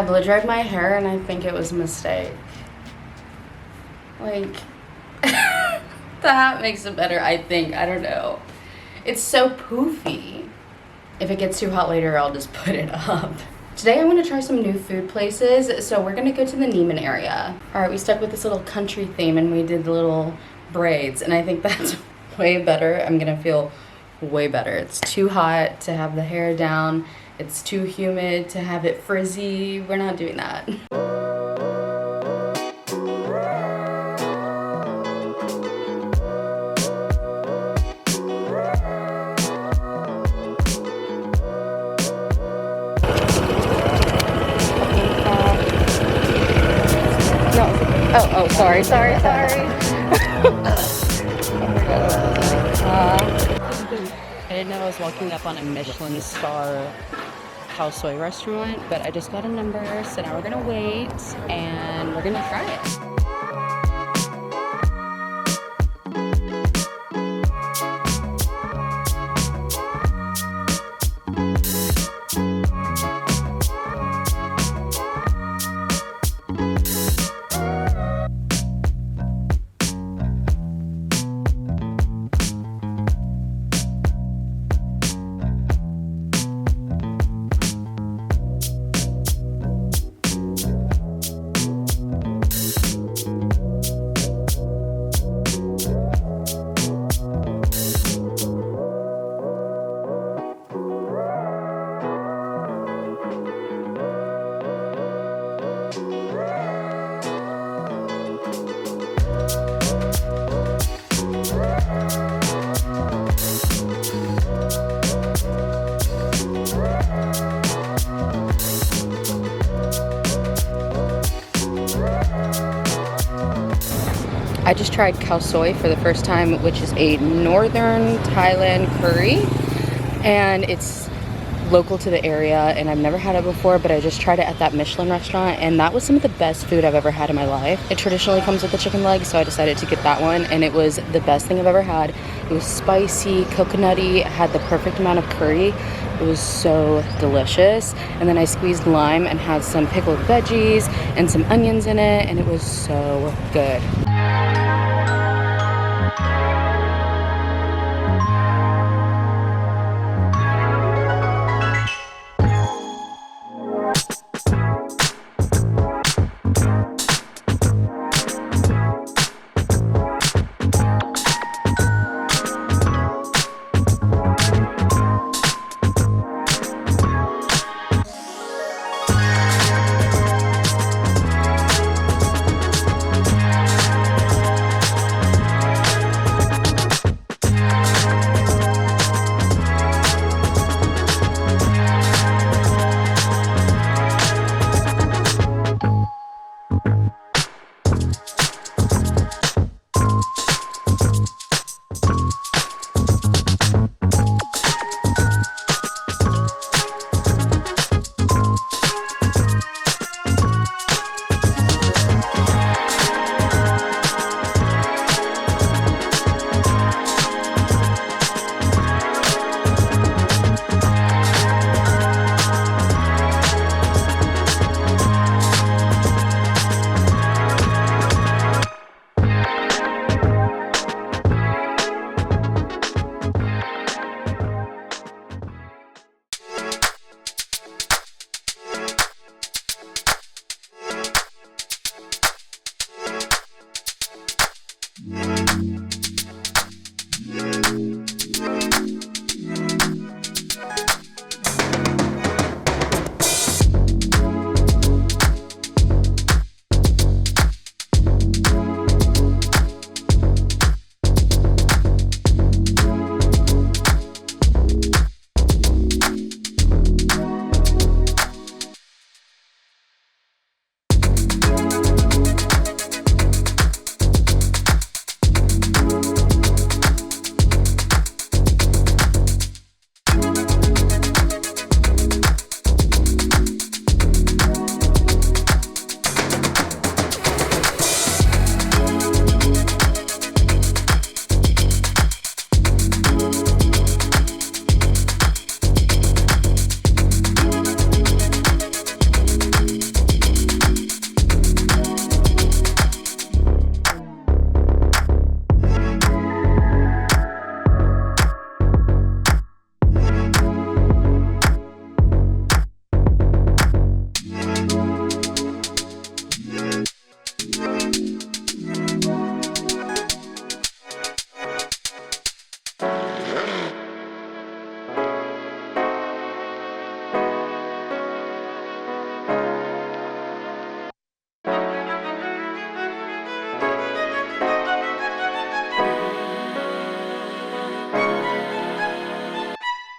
blow dried my hair and I think it was a mistake. Like, the hat makes it better, I think. I don't know. It's so poofy. If it gets too hot later, I'll just put it up. Today I'm gonna try some new food places. So we're gonna go to the Nimman area. All right, we stuck with this little country theme and we did the little braids, and I think that's way better. I'm gonna feel way better. It's too hot to have the hair down. It's too humid to have it frizzy. We're not doing that. Oh, sorry. I didn't know I was walking up on a Michelin star Khao Soi restaurant, but I just got a number, so now we're gonna wait and we're gonna try it. I just tried Khao Soi for the first time, which is a northern Thailand curry, and it's local to the area, and I've never had it before, but I just tried it at that Michelin restaurant, and that was some of the best food I've ever had in my life. It traditionally comes with the chicken leg, so I decided to get that one, and it was the best thing I've ever had. It was spicy, coconutty, it had the perfect amount of curry. It was so delicious. And then I squeezed lime and had some pickled veggies and some onions in it, and it was so good.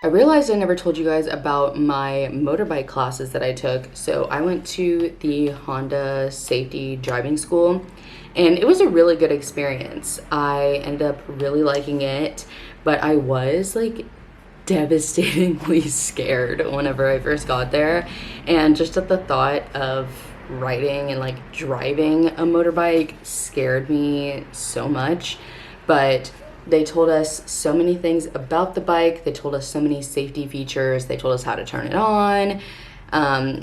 realized I never told you guys about my motorbike classes that I took. So I went to the Honda Safety Driving School, and it was a really good experience. I ended up really liking it, but I was like devastatingly scared whenever I first got there. And just at the thought of riding and like driving a motorbike scared me so much. But they told us so many things about the bike. They told us so many safety features. They told us how to turn it on.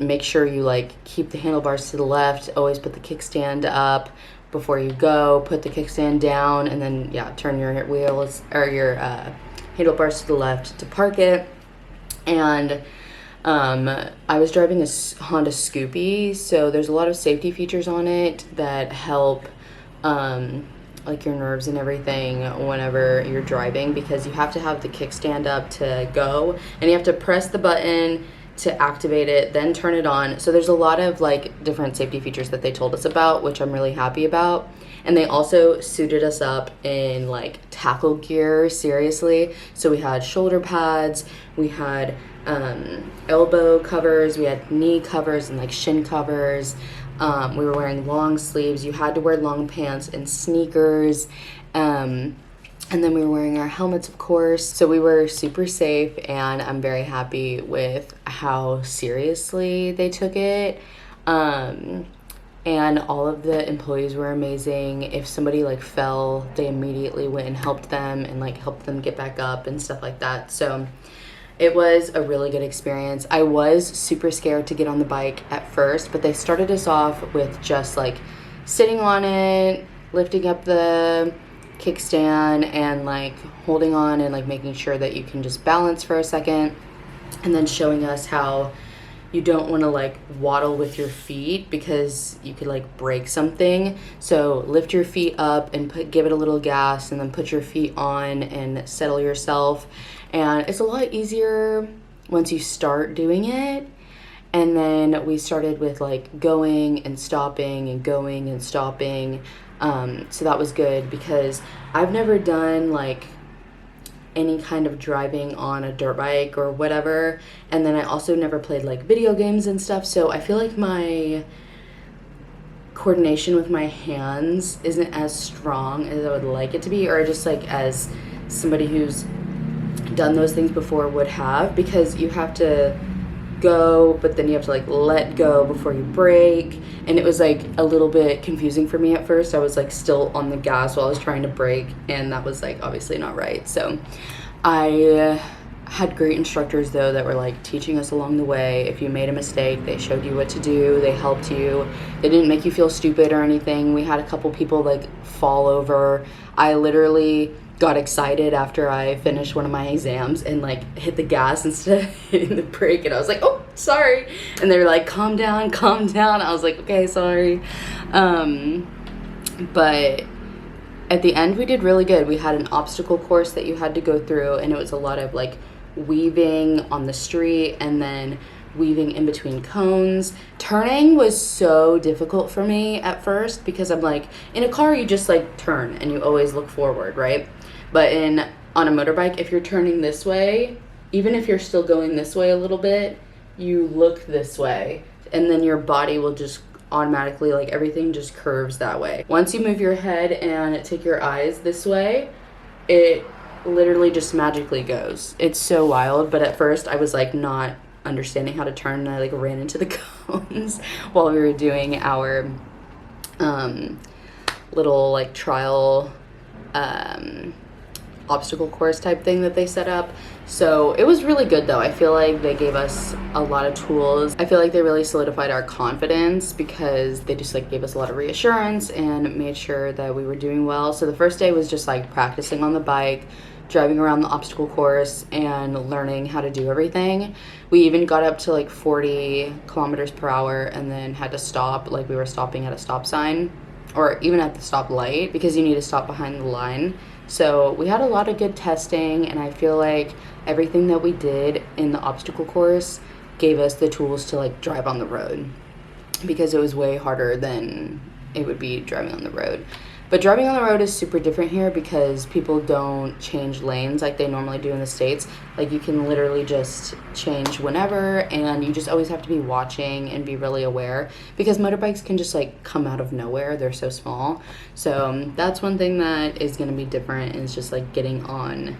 Make sure you like keep the handlebars to the left. Always put the kickstand up before you go. Put the kickstand down, and then turn your wheels or your handlebars to the left to park it. And I was driving a Honda Scoopy, so there's a lot of safety features on it that help like your nerves and everything whenever you're driving, because you have to have the kickstand up to go, and you have to press the button to activate it, then turn it on. So there's a lot of like different safety features that they told us about, which I'm really happy about. And they also suited us up in like tackle gear, seriously. So we had shoulder pads, we had elbow covers, we had knee covers and like shin covers. We were wearing long sleeves. You had to wear long pants and sneakers. And then we were wearing our helmets, of course. So we were super safe, and I'm very happy with how seriously they took it. And all of the employees were amazing. If somebody like fell, they immediately went and helped them and like helped them get back up and stuff like that. So it was a really good experience. I was super scared to get on the bike at first, but they started us off with just like sitting on it, lifting up the kickstand and like holding on and like making sure that you can just balance for a second, and then showing us how you don't want to like waddle with your feet because you could like break something. So lift your feet up and give it a little gas, and then put your feet on and settle yourself. And it's a lot easier once you start doing it. And then we started with like going and stopping and going and stopping. So that was good because I've never done like any kind of driving on a dirt bike or whatever. And then I also never played like video games and stuff. So I feel like my coordination with my hands isn't as strong as I would like it to be, or just like as somebody who's done those things before would have, because you have to go, but then you have to like let go before you brake. And it was like a little bit confusing for me at first. I was like still on the gas while I was trying to brake, and that was like obviously not right. So I had great instructors though that were like teaching us along the way. If you made a mistake, they showed you what to do, they helped you, they didn't make you feel stupid or anything. We had a couple people like fall over. I literally got excited after I finished one of my exams and like hit the gas instead of hitting the brake, and I was like, oh, sorry. And they were like, calm down, calm down. I was like, okay, sorry. But at the end we did really good. We had an obstacle course that you had to go through, and it was a lot of like weaving on the street and then weaving in between cones. Turning was so difficult for me at first because I'm like, in a car you just like turn and you always look forward, right? But on a motorbike, if you're turning this way, even if you're still going this way a little bit, you look this way, and then your body will just automatically, like everything just curves that way. Once you move your head and take your eyes this way, it literally just magically goes. It's so wild. But at first I was like not understanding how to turn, and I like ran into the cones while we were doing our little like trial obstacle course type thing that they set up. So it was really good though. I feel like they gave us a lot of tools. I feel like they really solidified our confidence because they just like gave us a lot of reassurance and made sure that we were doing well. So the first day was just like practicing on the bike, driving around the obstacle course and learning how to do everything. We even got up to like 40 kilometers per hour and then had to stop, like we were stopping at a stop sign or even at the stop light because you need to stop behind the line. So we had a lot of good testing, and I feel like everything that we did in the obstacle course gave us the tools to like drive on the road, because it was way harder than it would be driving on the road. But driving on the road is super different here because people don't change lanes like they normally do in the States. Like, you can literally just change whenever, and you just always have to be watching and be really aware because motorbikes can just like come out of nowhere. They're so small. So that's one thing that is going to be different, is just like getting on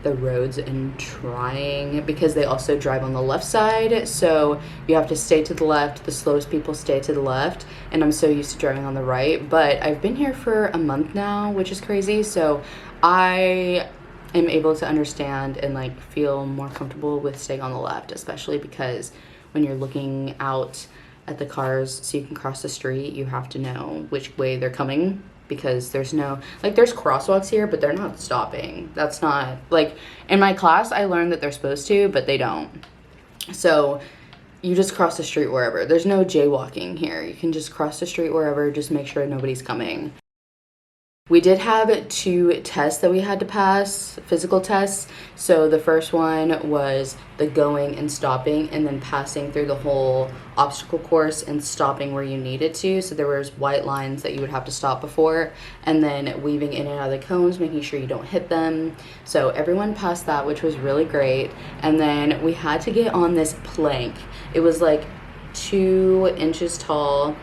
the roads and trying, because they also drive on the left side, so you have to stay to the left. The slowest people stay to the left, and I'm so used to driving on the right. But I've been here for a month now, which is crazy, so I am able to understand and like feel more comfortable with staying on the left, especially because when you're looking out at the cars so you can cross the street, you have to know which way they're coming, because there's no, like, there's crosswalks here, but they're not stopping. That's not, like, in my class, I learned that they're supposed to, but they don't. So you just cross the street wherever. There's no jaywalking here. You can just cross the street wherever, just make sure nobody's coming. We did have 2 tests that we had to pass, physical tests. So the first one was the going and stopping, and then passing through the whole obstacle course and stopping where you needed to. So there was white lines that you would have to stop before, and then weaving in and out of the cones, making sure you don't hit them. So everyone passed that, which was really great. And then we had to get on this plank. It was like 2 inches tall,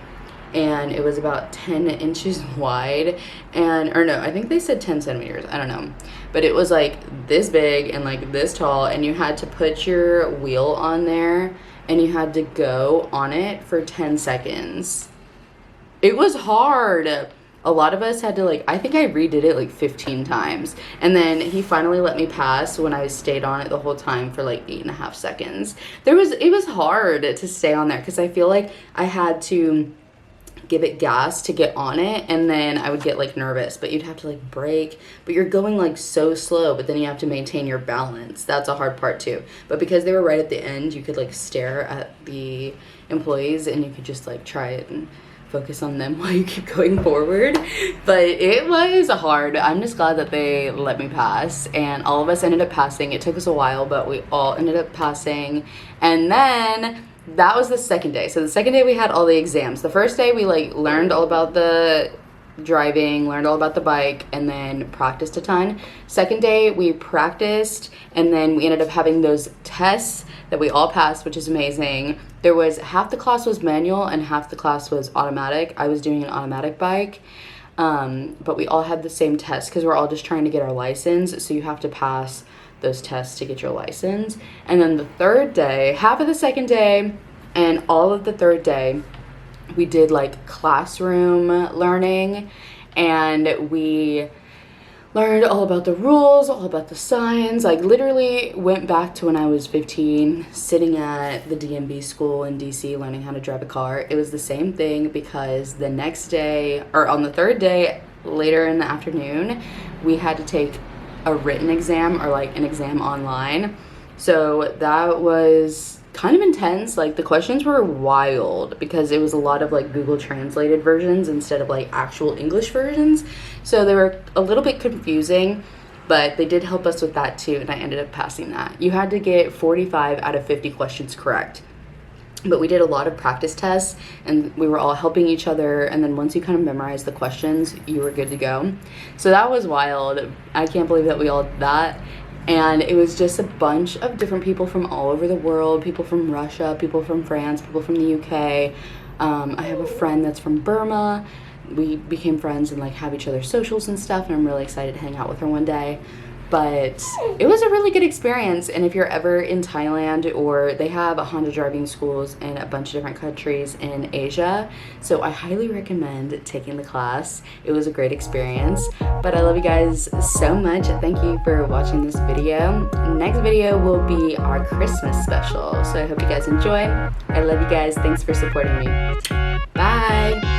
and it was about 10 inches wide, and, or no, I think they said 10 centimeters, I don't know, but it was like this big and like this tall, and you had to put your wheel on there, and you had to go on it for 10 seconds. It was hard. A lot of us had to, like, I think I redid it like 15 times, and then he finally let me pass when I stayed on it the whole time for like 8.5 seconds. It was hard to stay on there, because I feel like I had to give it gas to get on it, and then I would get like nervous, but you'd have to like brake, but you're going like so slow, but then you have to maintain your balance. That's a hard part too. But because they were right at the end, you could like stare at the employees, and you could just like try it and focus on them while you keep going forward. But it was hard. I'm just glad that they let me pass, and all of us ended up passing. It took us a while, but we all ended up passing. And then that was the second day. So the second day we had all the exams. The first day we like learned all about the driving, learned all about the bike, and then practiced a ton. Second day we practiced, and then we ended up having those tests that we all passed, which is amazing. There was half the class was manual and half the class was automatic. I was doing an automatic bike, but we all had the same test because we're all just trying to get our license. So you have to pass those tests to get your license. And then the third day, half of the second day and all of the third day, we did like classroom learning, and we learned all about the rules, all about the signs. Like, literally went back to when I was 15, sitting at the DMV school in DC learning how to drive a car. It was the same thing, because the next day, or on the third day, later in the afternoon, we had to take a written exam, or like an exam online. So that was kind of intense. Like, the questions were wild because it was a lot of like Google translated versions instead of like actual English versions. So they were a little bit confusing, but they did help us with that too, and I ended up passing that. You had to get 45 out of 50 questions correct. But we did a lot of practice tests, and we were all helping each other, and then once you kind of memorized the questions, you were good to go. So that was wild. I can't believe that we all did that. And it was just a bunch of different people from all over the world, people from Russia, people from France, people from the UK. I have a friend that's from Burma. We became friends and like have each other's socials and stuff, and I'm really excited to hang out with her one day. But it was a really good experience, and if you're ever in Thailand, or they have Honda driving schools in a bunch of different countries in Asia, so I highly recommend taking the class. It was a great experience. But I love you guys so much. Thank you for watching this video. Next video will be our Christmas special, so I hope you guys enjoy. I love you guys. Thanks for supporting me. Bye.